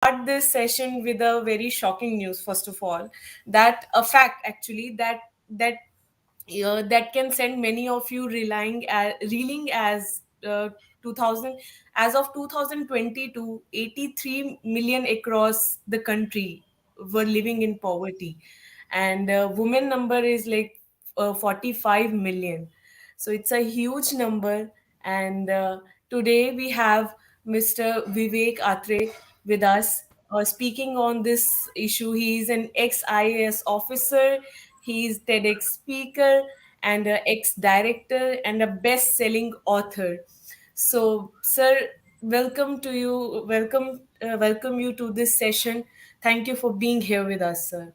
this session with a very shocking news. First of all, that a fact actually that can send many of you reeling as 2000 as of 2022, 83 million across the country were living in poverty, and women number is like 45 million. So it's a huge number. And today we have Mr. Vivek Atre with us, speaking on this issue. He is an ex-IAS officer, he is TEDx speaker, and an ex-director and a best-selling author. So, sir, welcome to you. Welcome you to this session. Thank you for being here with us, sir.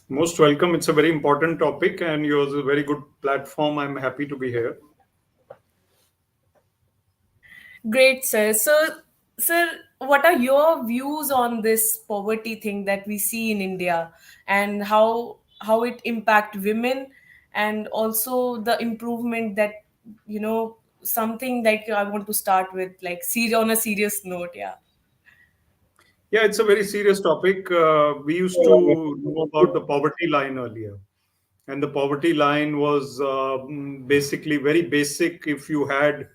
Most welcome. It's a very important topic and yours a very good platform. I'm happy to be here. Great, sir. So, sir, what are your views on this poverty thing that we see in India, and how it impact women, and also the improvement that something like I want to start with, like on a serious note, yeah. Yeah, it's a very serious topic. We used to know about the poverty line earlier. And the poverty line was basically very basic. If you had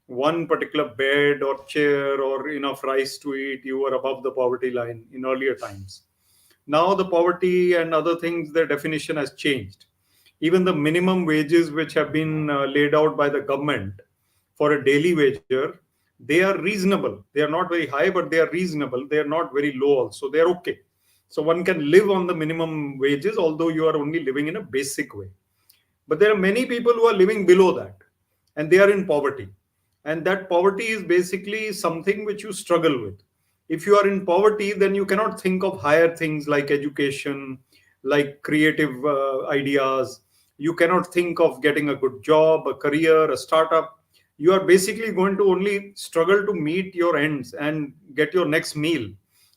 one particular bed or chair or enough rice to eat, you were above the poverty line in earlier times. Now, the poverty and other things, their definition has changed. Even the minimum wages, which have been laid out by the government for a daily wager, they are reasonable. They are not very high, but they are reasonable. They are not very low, also. They are okay. So, one can live on the minimum wages, although you are only living in a basic way. But there are many people who are living below that and they are in poverty. And that poverty is basically something which you struggle with. If you are in poverty, then you cannot think of higher things like education, like creative ideas. You cannot think of getting a good job, a career, a startup. You are basically going to only struggle to meet your ends and get your next meal.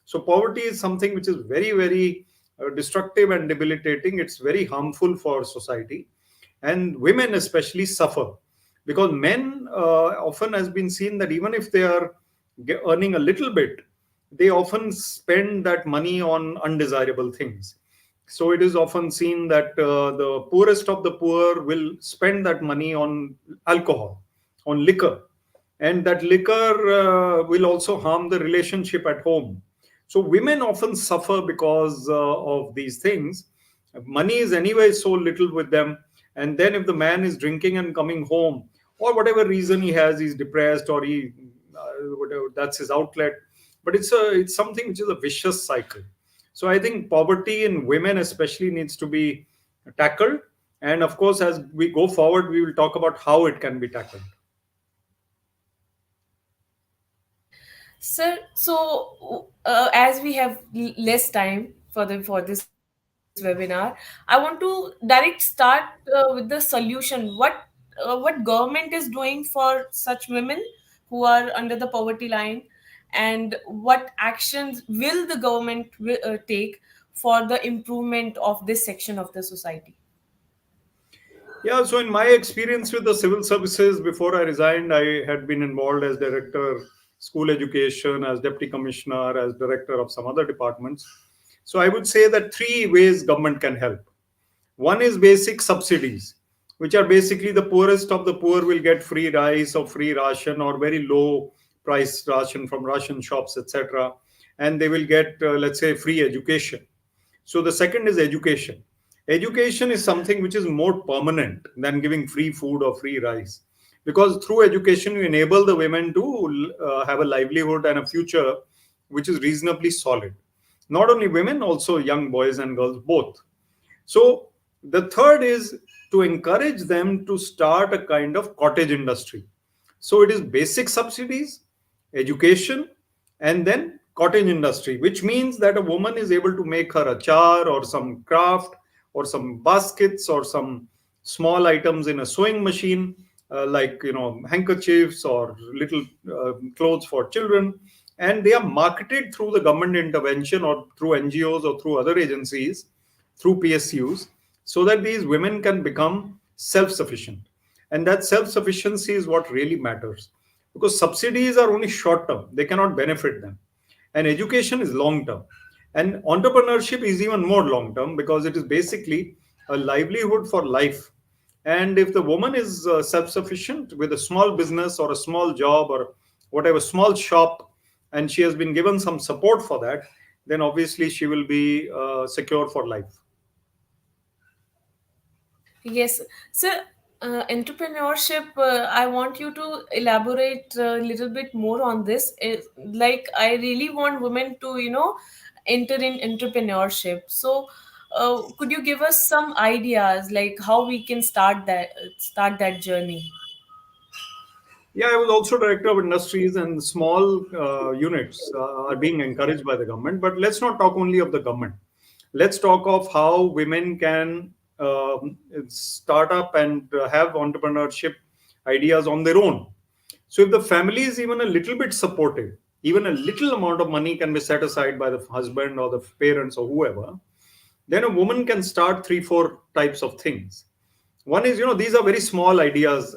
So, poverty is something which is very, very destructive and debilitating. It's very harmful for society, and women especially suffer because men often has been seen that even if they are earning a little bit, they often spend that money on undesirable things. So it is often seen that the poorest of the poor will spend that money on alcohol, on liquor, and that liquor will also harm the relationship at home. So women often suffer because of these things. Money is anyway so little with them, and then if the man is drinking and coming home, or whatever reason he has, he's depressed or he whatever, that's his outlet. But it's something which is a vicious cycle. So I think poverty in women especially needs to be tackled, and of course as we go forward we will talk about how it can be tackled. Sir, so as we have less time for this webinar, I want to direct start with the solution. What government is doing for such women who are under the poverty line, and what actions will the government take for the improvement of this section of the society? Yeah, so in my experience with the civil services, before I resigned, I had been involved as director, school education, as deputy commissioner, as director of some other departments. So I would say that three ways government can help. One is basic subsidies, which are basically the poorest of the poor will get free rice or free ration or very low price ration from ration shops, etc. And they will get, let's say, free education. So the second is education. Education is something which is more permanent than giving free food or free rice. Because through education, you enable the women to have a livelihood and a future which is reasonably solid. Not only women, also young boys and girls, both. So the third is to encourage them to start a kind of cottage industry. So it is basic subsidies, education, and then cottage industry, which means that a woman is able to make her achar or some craft or some baskets or some small items in a sewing machine, like handkerchiefs or little clothes for children, and they are marketed through the government intervention or through NGOs or through other agencies, through PSUs, so that these women can become self-sufficient. And that self-sufficiency is what really matters, because subsidies are only short term, they cannot benefit them. and education is long term, and entrepreneurship is even more long term because it is basically a livelihood for life. And if the woman is self sufficient with a small business or a small job or whatever, small shop, and she has been given some support for that, then obviously she will be secure for life. Yes. So, entrepreneurship, I want you to elaborate a little bit more on this. Like, I really want women to, enter in entrepreneurship. So, could you give us some ideas, like how we can start that journey? Yeah, I was also director of industries, and small units are being encouraged by the government. But let's not talk only of the government. Let's talk of how women can start up and have entrepreneurship ideas on their own. So, if the family is even a little bit supportive, even a little amount of money can be set aside by the husband or the parents or whoever, then a woman can start three, four types of things. One is, these are very small ideas.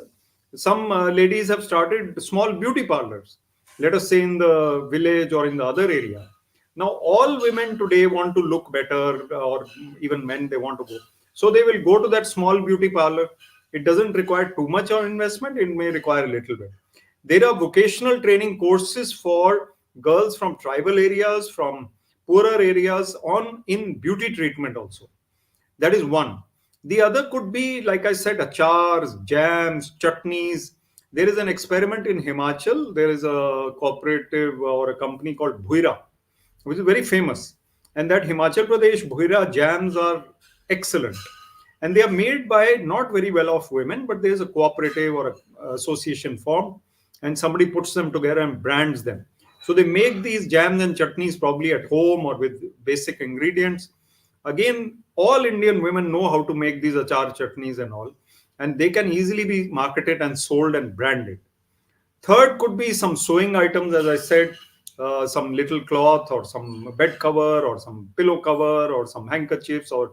Some ladies have started small beauty parlors, let us say in the village or in the other area. Now, all women today want to look better, or even men, they want to go. So they will go to that small beauty parlor. It doesn't require too much of investment, it may require a little bit. There are vocational training courses for girls from tribal areas, from poorer areas, on in beauty treatment also. That is one. The other could be, like I said, achars, jams, chutneys. There is an experiment in Himachal. There is a cooperative or a company called Bhuira, which is very famous. And that Himachal Pradesh Bhuira jams are excellent. And they are made by not very well off women, but there is a cooperative or a association formed, and somebody puts them together and brands them. So they make these jams and chutneys probably at home or with basic ingredients. Again, all Indian women know how to make these achar chutneys and all, and they can easily be marketed and sold and branded. Third could be some sewing items, as I said, some little cloth or some bed cover or some pillow cover or some handkerchiefs or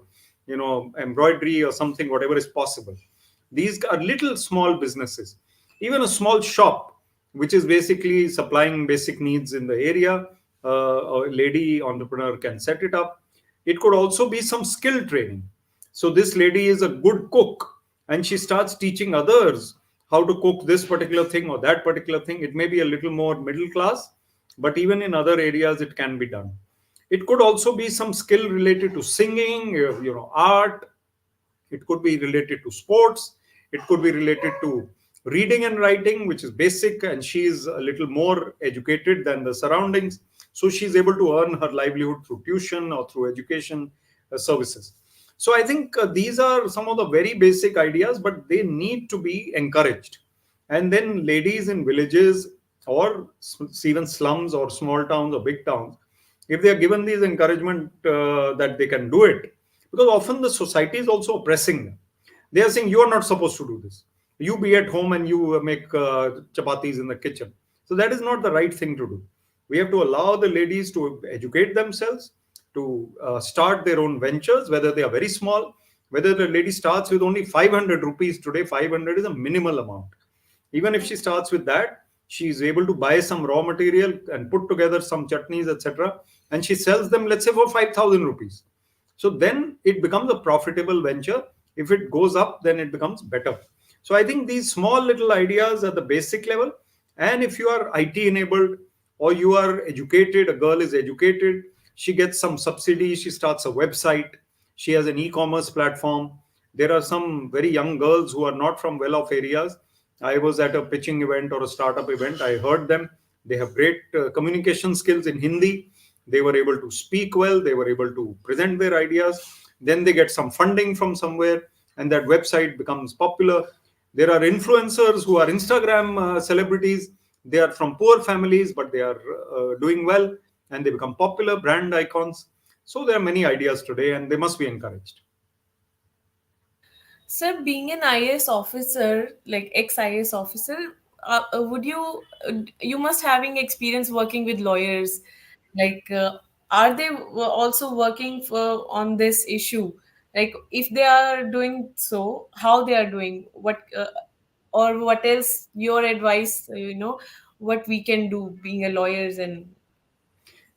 embroidery or something, whatever is possible. These are little small businesses. Even a small shop, which is basically supplying basic needs in the area, a lady entrepreneur can set it up. It could also be some skill training. So this lady is a good cook and she starts teaching others how to cook this particular thing or that particular thing. It may be a little more middle class, but even in other areas, it can be done. It could also be some skill related to singing, art. It could be related to sports. It could be related to reading and writing, which is basic, and she is a little more educated than the surroundings. So she's able to earn her livelihood through tuition or through education services. So I think these are some of the very basic ideas, but they need to be encouraged. And then ladies in villages or even slums or small towns or big towns, if they are given these encouragement that they can do it, because often the society is also oppressing them. They are saying you are not supposed to do this. You be at home and you make chapatis in the kitchen. So that is not the right thing to do. We have to allow the ladies to educate themselves, to start their own ventures, whether they are very small, whether the lady starts with only 500 rupees today. 500 is a minimal amount. Even if she starts with that, she is able to buy some raw material and put together some chutneys, etc. And she sells them, let's say, for 5,000 rupees. So then it becomes a profitable venture. If it goes up, then it becomes better. So I think these small little ideas at the basic level, and if you are IT enabled or you are educated, a girl is educated, she gets some subsidy, she starts a website, she has an e-commerce platform. There are some very young girls who are not from well-off areas. I was at a pitching event or a startup event. I heard them. They have great communication skills in Hindi. They were able to speak well. They were able to present their ideas. Then they get some funding from somewhere, and that website becomes popular. There are influencers who are Instagram celebrities. They are from poor families, but they are doing well, and they become popular brand icons. So there are many ideas today, and they must be encouraged. Sir, being an IAS officer, like ex-IAS officer, you must having experience working with lawyers. Like, are they also working on this issue? Like, if they are doing so, how they are doing? Or what else? Your advice, what we can do being a lawyers and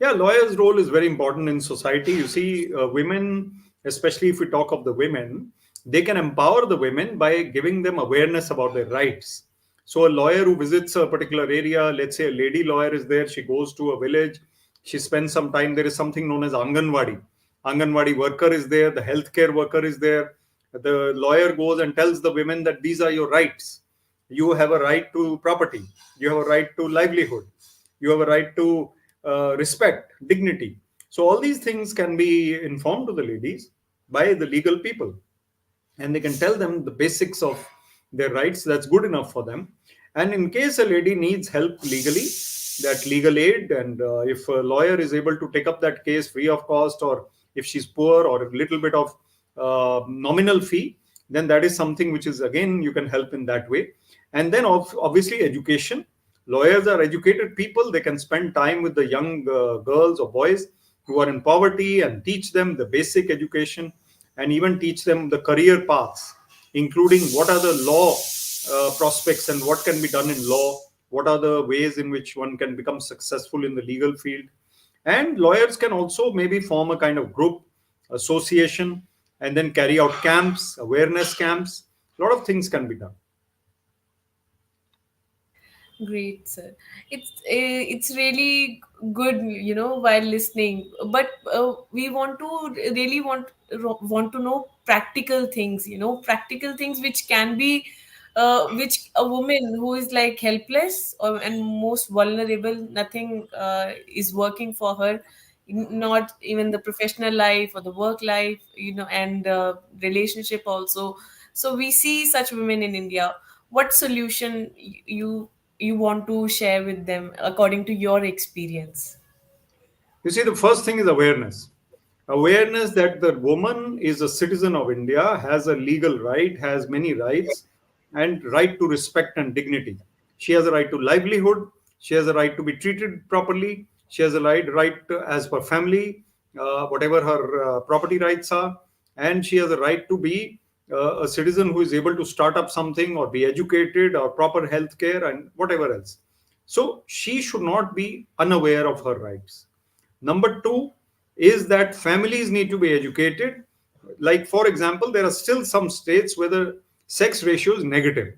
Yeah, lawyer's role is very important in society. You see, women, especially if we talk of the women, they can empower the women by giving them awareness about their rights. So, a lawyer who visits a particular area, let's say a lady lawyer is there, she goes to a village, she spends some time. There is something known as Anganwadi. Anganwadi worker is there, the healthcare worker is there. The lawyer goes and tells the women that these are your rights. You have a right to property, you have a right to livelihood, you have a right to respect, dignity. So all these things can be informed to the ladies by the legal people, and they can tell them the basics of their rights. That's good enough for them. And in case a lady needs help legally, that legal aid, and if a lawyer is able to take up that case free of cost, or if she's poor, or a little bit of nominal fee, then that is something which is, again, you can help in that way. And then obviously education. Lawyers are educated people. They can spend time with the young girls or boys who are in poverty and teach them the basic education, and even teach them the career paths, including what are the law prospects and what can be done in law, what are the ways in which one can become successful in the legal field. And lawyers can also maybe form a kind of group, association, and then carry out camps, awareness camps. A lot of things can be done. Great, sir. It's really good, while listening. But we want to know practical things, practical things which can be, which a woman who is like helpless or and most vulnerable, nothing is working for her, not even the professional life or the work life, and relationship also. So we see such women in India. What solution you want to share with them according to your experience? You see, the first thing is awareness. Awareness that the woman is a citizen of India, has a legal right, has many rights, and right to respect and dignity. She has a right to livelihood. She has a right to be treated properly. She has a right to, as per family, whatever her property rights are, and she has a right to be a citizen who is able to start up something or be educated or proper health care and whatever else. So she should not be unaware of her rights. Number two is that families need to be educated. Like, for example, there are still some states where the sex ratio is negative.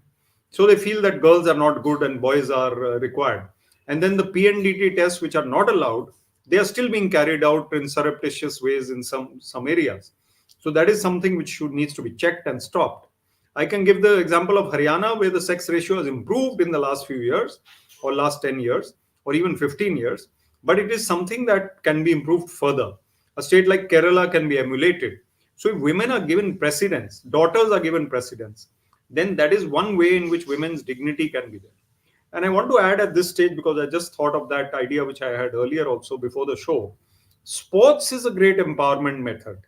So they feel that girls are not good and boys are required. And then the PNDT tests, which are not allowed, they are still being carried out in surreptitious ways in some areas. So that is something which needs to be checked and stopped. I can give the example of Haryana, where the sex ratio has improved in the last few years, or last 10 years, or even 15 years, but it is something that can be improved further. A state like Kerala can be emulated. So if women are given precedence, daughters are given precedence, then that is one way in which women's dignity can be there. And I want to add at this stage, because I just thought of that idea which I had earlier also before the show. Sports is a great empowerment method.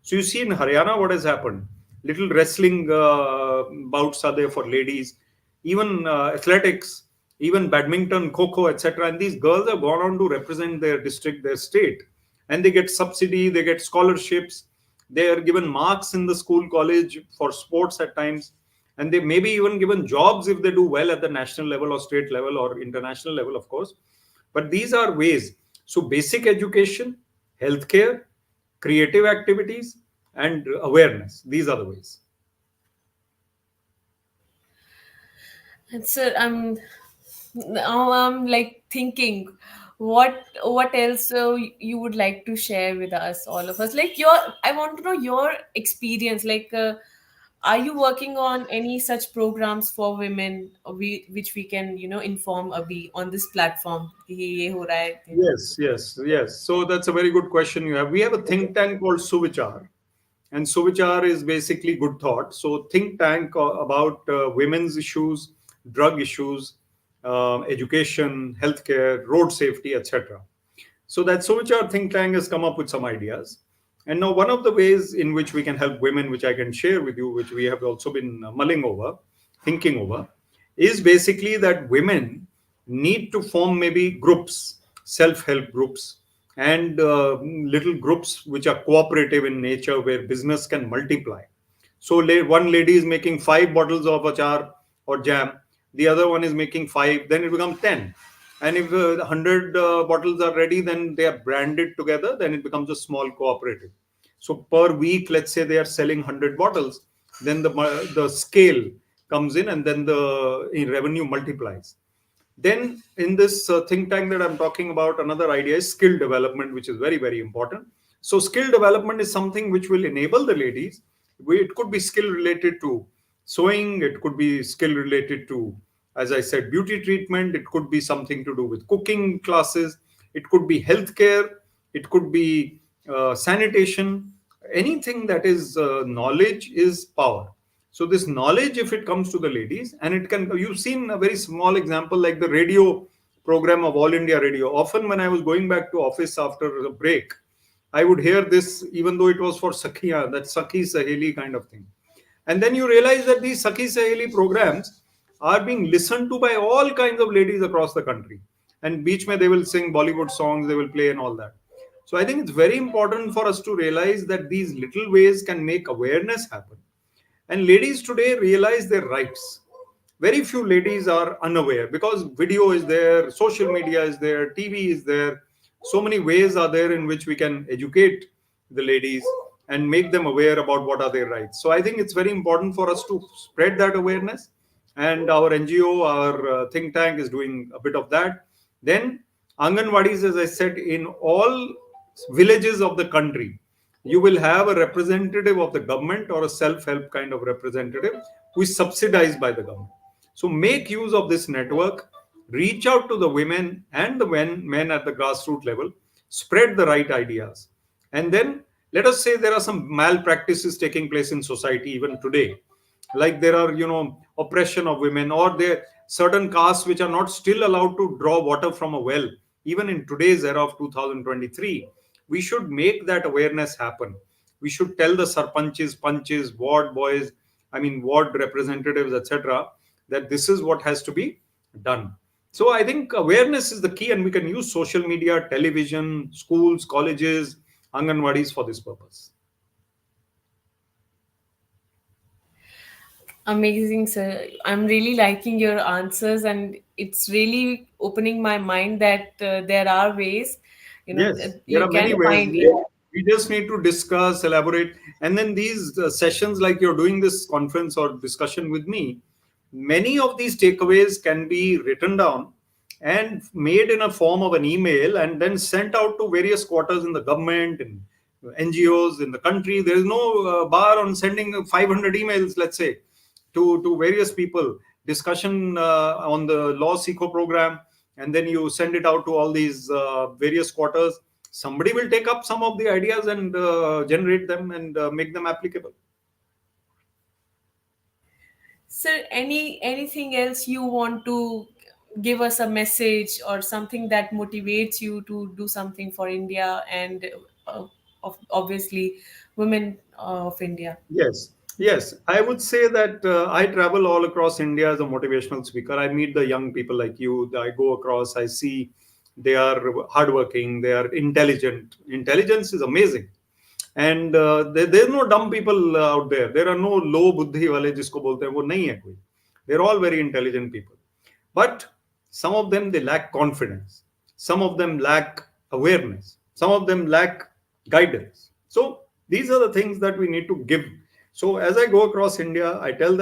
So you see in Haryana what has happened. Little wrestling bouts are there for ladies, even athletics, even badminton, kho etc. And these girls have gone on to represent their district, their state, and they get subsidy, they get scholarships, they are given marks in the school, college for sports at times, and they may be even given jobs if they do well at the national level or state level or international level, of course. But these are ways. So basic education, healthcare, creative activities, and awareness. These are the ways. And sir, now I'm like thinking, what else you would like to share with us, all of us? Like I want to know your experience. Like, are you working on any such programs for women, which we can inform Abhi on this platform? कि ये हो रहा है, Yes, yes, yes. So that's a very good question you have. We have a think tank called Suvichar, and Suvichar is basically good thought. So think tank about women's issues, drug issues, education, healthcare, road safety, etc. So that Suvichar think tank has come up with some ideas. And now one of the ways in which we can help women, which I can share with you, which we have also been mulling over, thinking over, is basically that women need to form maybe groups, self-help groups, and little groups which are cooperative in nature, where business can multiply. So one lady is making 5 bottles of achar or jam, the other one is making 5, then it becomes 10. And if 100 bottles are ready, then they are branded together, then it becomes a small cooperative. So per week, let's say they are selling 100 bottles, then the scale comes in, and then the revenue multiplies. Then, in this think tank that I'm talking about, another idea is skill development, which is very, very important. So, skill development is something which will enable the ladies. It could be skill related to sewing, it could be skill related to, as I said, beauty treatment, it could be something to do with cooking classes, it could be healthcare, it could be sanitation. Anything that is knowledge is power. So this knowledge, if it comes to the ladies, and it can, you've seen a very small example like the radio program of All India Radio. Often when I was going back to office after a break, I would hear this, even though it was for Sakhiya, that Sakhi Saheli kind of thing. And then you realize that these Sakhi Saheli programs are being listened to by all kinds of ladies across the country. And beach mein they will sing Bollywood songs, they will play and all that. So I think it's very important for us to realize that these little ways can make awareness happen, and ladies today realize their rights. Very few ladies are unaware because video is there, social media is there, TV is there. So many ways are there in which we can educate the ladies and make them aware about what are their rights. So I think it's very important for us to spread that awareness. And our NGO, our think tank is doing a bit of that. Then Anganwadis, as I said, in all villages of the country, you will have a representative of the government or a self-help kind of representative who is subsidized by the government. So make use of this network, reach out to the women and the men at the grassroots level, spread the right ideas. And then let us say there are some malpractices taking place in society even today. Like there are, oppression of women, or there certain castes which are not still allowed to draw water from a well. Even in today's era of 2023, we should make that awareness happen. We should tell the sarpanches, punches, ward boys, I mean ward representatives, etc., that this is what has to be done. So I think awareness is the key, and we can use social media, television, schools, colleges, Anganwadis for this purpose. Amazing, sir. I'm really liking your answers, and it's really opening my mind that there are ways, Yes, there you are many can ways. find. We just need to discuss, elaborate, and then these sessions, like you're doing this conference or discussion with me, many of these takeaways can be written down and made in a form of an email and then sent out to various quarters in the government and NGOs in the country. There is no bar on sending 500 emails, let's say, to various people, discussion on the LawSikho program, and then you send it out to all these various quarters. Somebody will take up some of the ideas and generate them and make them applicable. Sir, anything else you want to give us a message or something that motivates you to do something for India and obviously women of India? Yes, yes. I would say that I travel all across India as a motivational speaker. I meet the young people like you. I go across, I see they are hardworking, they are intelligent. Intelligence is amazing. And there's no dumb people out there. There are no low buddhi wale jisko bolte hain, wo nahi hai koi. They're all very intelligent people. But some of them, they lack confidence. Some of them lack awareness. Some of them lack guidance. So these are the things that we need to give. So as I go across India, I tell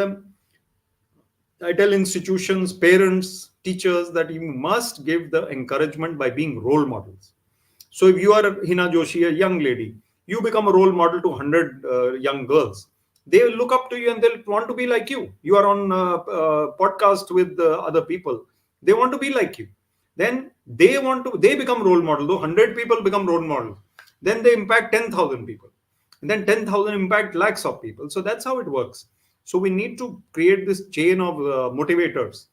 institutions, parents, teachers that you must give the encouragement by being role models. So if you are Hina Joshi, a young lady, you become a role model to 100 young girls. They will look up to you and they'll want to be like you. You are on podcast with other people. They want to be like you. Then they become role model. Though 100 people become role model, then they impact 10,000 people. And then 10,000 impact lakhs of people. So that's how it works. So we need to create this chain of motivators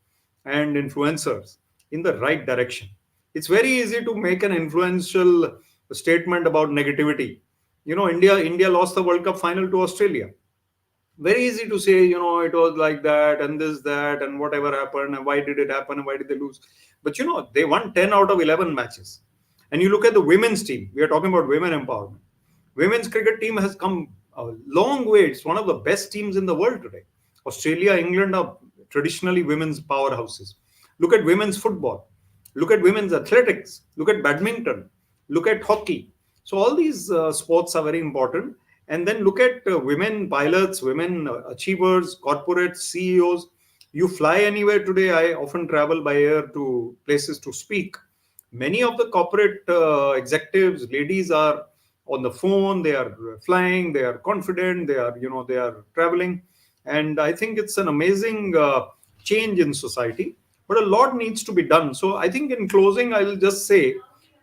and influencers in the right direction. It's very easy to make an influential statement about negativity. India lost the World Cup final to Australia. Very easy to say, it was like that and this, that, and whatever happened, and why did it happen, and why did they lose. But they won 10 out of 11 matches. And you look at the women's team, we are talking about women empowerment. Women's cricket team has come a long way. It's one of the best teams in the world today. Australia, England are traditionally women's powerhouses. Look at women's football. Look at women's athletics, look at badminton, look at hockey. So all these sports are very important. And then look at women pilots, women achievers, corporate CEOs. You fly anywhere today. I often travel by air to places to speak. Many of the corporate executives, ladies, are on the phone. They are flying. They are confident. They are traveling. And I think it's an amazing change in society. But a lot needs to be done. So I think in closing, I will just say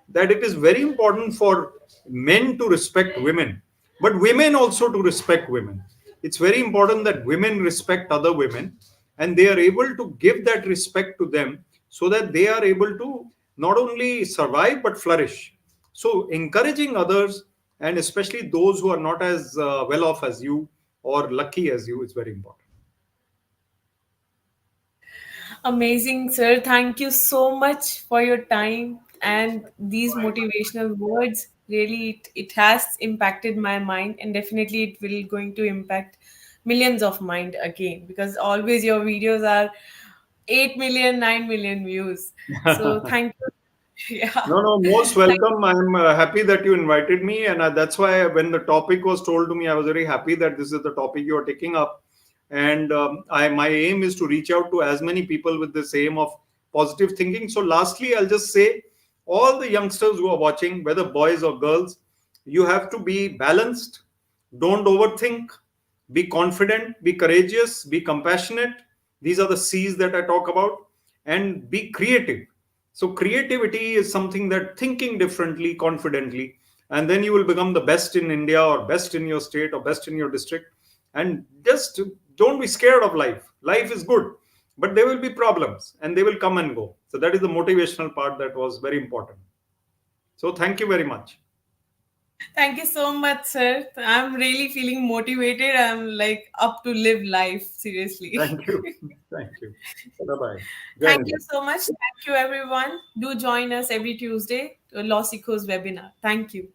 that it is very important for men to respect women, but women also to respect women. It's very important that women respect other women, and they are able to give that respect to them, so that they are able to not only survive but flourish. So encouraging others, and especially those who are not as well off as you or lucky as you, is very important. Amazing, sir. Thank you so much for your time and these motivational words. Really, it has impacted my mind, and definitely it will going to impact millions of mind again, because always your videos are 8 million, 9 million views. So thank you. Yeah. No, no, most Thank welcome. I'm happy that you invited me, and that's why when the topic was told to me, I was very happy that this is the topic you are taking up. And my aim is to reach out to as many people with this aim of positive thinking. So, lastly, I'll just say, all the youngsters who are watching, whether boys or girls, you have to be balanced. Don't overthink. Be confident. Be courageous. Be compassionate. These are the C's that I talk about, and be creative. So creativity is something that thinking differently, confidently, and then you will become the best in India or best in your state or best in your district. And just don't be scared of life. Life is good, but there will be problems and they will come and go. So that is the motivational part that was very important. So thank you very much. thank you so much, sir. I'm really feeling motivated. I'm like up to live life, seriously. Thank you. Thank you. Bye bye. Jai Thank you Hind. so much. Thank you, everyone. Do join us every Tuesday to LawSikho's webinar. Thank you.